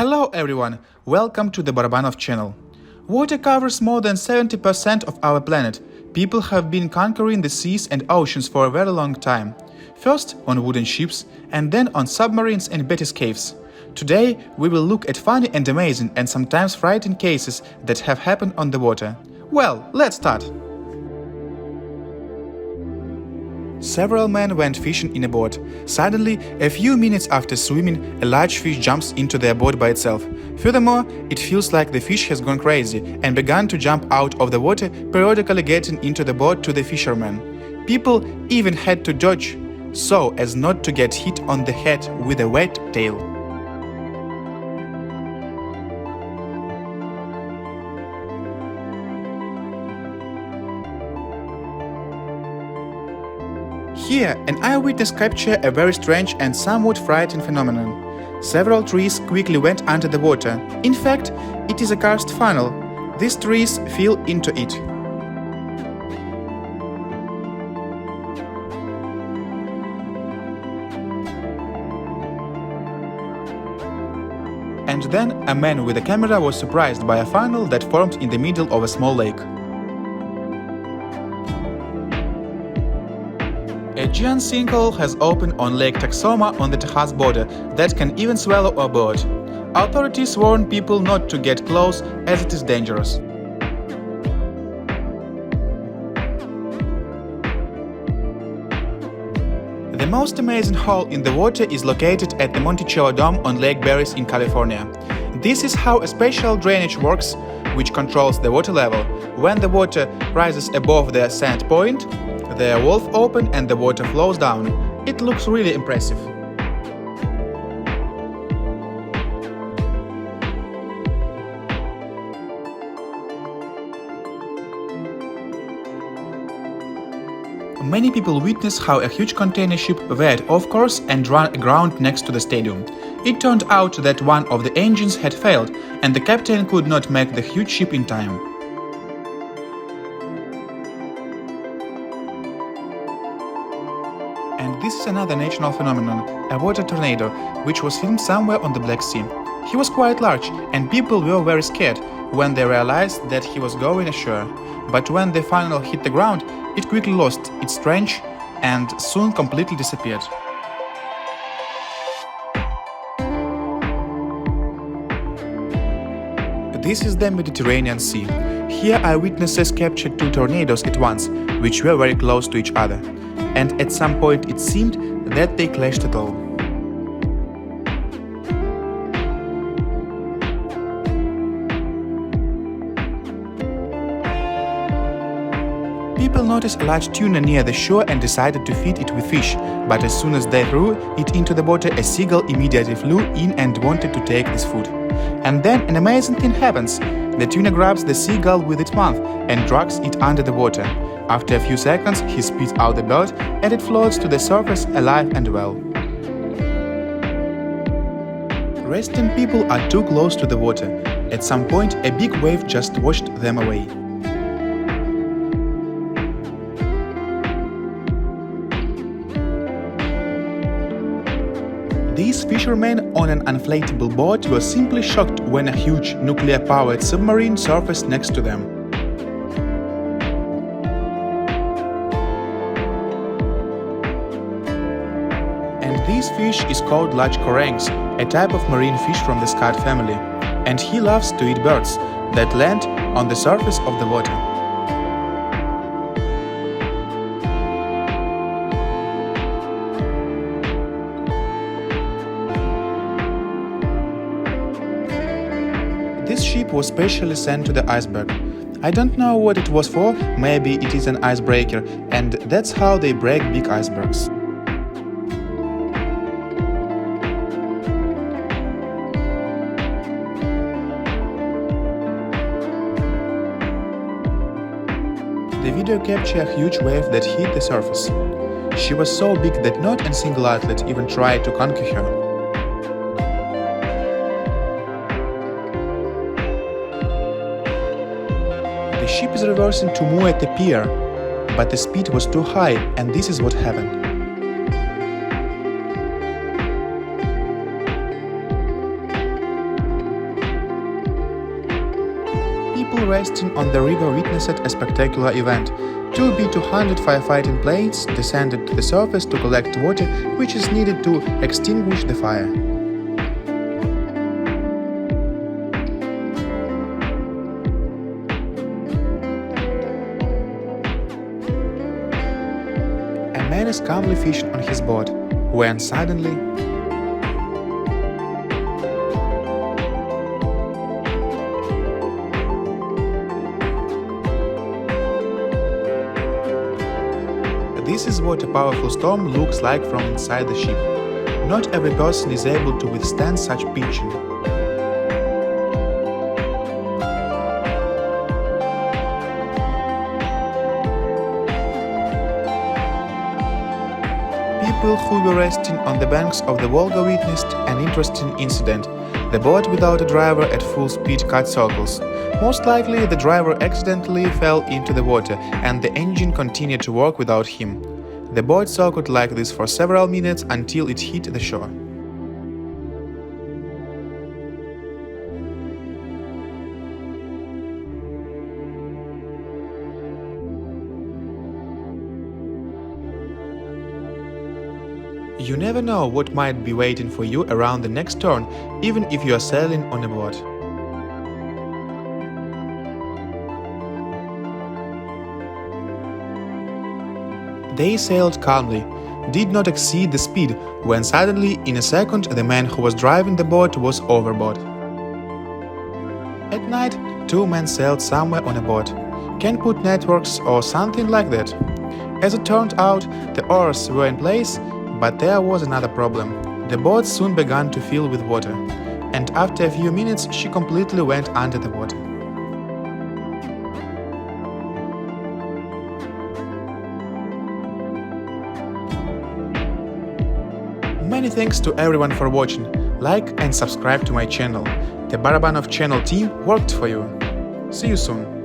Hello everyone, welcome to the Barabanov channel. Water covers more than 70% of our planet. People have been conquering the seas and oceans for a very long time. First on wooden ships and then on submarines and Betis caves. Today we will look at funny and amazing and sometimes frightening cases that have happened on the water. Well, let's start. Several men went fishing in a boat. Suddenly, a few minutes after swimming, a large fish jumps into their boat by itself. Furthermore, it feels like the fish has gone crazy and began to jump out of the water, periodically getting into the boat to the fishermen. People even had to dodge so as not to get hit on the head with a wet tail. Here, an eyewitness captured a very strange and somewhat frightening phenomenon. Several trees quickly went under the water. In fact, it is a karst funnel. These trees fell into it. And then a man with a camera was surprised by a funnel that formed in the middle of a small lake. A giant sinkhole has opened on Lake Taxoma on the Texas border that can even swallow a boat. Authorities warn people not to get close as it is dangerous. The most amazing hole in the water is located at the Monticello Dome on Lake Barris in California. This is how a special drainage works, which controls the water level. When the water rises above the sand point, the valve opens and the water flows down. It looks really impressive. Many people witnessed how a huge container ship veered off course and ran aground next to the stadium. It turned out that one of the engines had failed and the captain could not make the huge ship in time. And this is another natural phenomenon, a water tornado, which was filmed somewhere on the Black Sea. He was quite large, and people were very scared when they realized that he was going ashore. But when the funnel hit the ground, it quickly lost its strength and soon completely disappeared. This is the Mediterranean Sea. Here eyewitnesses captured two tornadoes at once, which were very close to each other. And at some point it seemed that they clashed at all. People noticed a large tuna near the shore and decided to feed it with fish, but as soon as they threw it into the water, a seagull immediately flew in and wanted to take this food. And then an amazing thing happens. The tuna grabs the seagull with its mouth and drags it under the water. After a few seconds, he spits out the bird and it floats to the surface alive and well. Resting people are too close to the water. At some point, a big wave just washed them away. These fishermen on an inflatable boat were simply shocked when a huge nuclear-powered submarine surfaced next to them. This fish is called large korangs, a type of marine fish from the scarp family, and he loves to eat birds that land on the surface of the water. This ship was specially sent to the iceberg. I don't know what it was for, maybe it is an icebreaker, and that's how they break big icebergs. The video captured a huge wave that hit the surface. She was so big that not a single athlete even tried to conquer her. The ship is reversing to move at the pier, but the speed was too high, and this is what happened. People resting on the river witnessed a spectacular event. Two B-200 firefighting planes descended to the surface to collect water which is needed to extinguish the fire. A man is calmly fishing on his boat, when suddenly this is what a powerful storm looks like from inside the ship. Not every person is able to withstand such pitching. People who were resting on the banks of the Volga witnessed an interesting incident. The boat without a driver at full speed cut circles. Most likely, the driver accidentally fell into the water and the engine continued to work without him. The boat circled like this for several minutes until it hit the shore. You never know what might be waiting for you around the next turn, even if you are sailing on a boat. They sailed calmly, did not exceed the speed, when suddenly, in a second, the man who was driving the boat was overboard. At night, two men sailed somewhere on a boat. Can put networks or something like that. As it turned out, the oars were in place, but there was another problem. The boat soon began to fill with water, and after a few minutes she completely went under the water. Many thanks to everyone for watching. Like and subscribe to my channel. The Barabanov channel team worked for you. See you soon.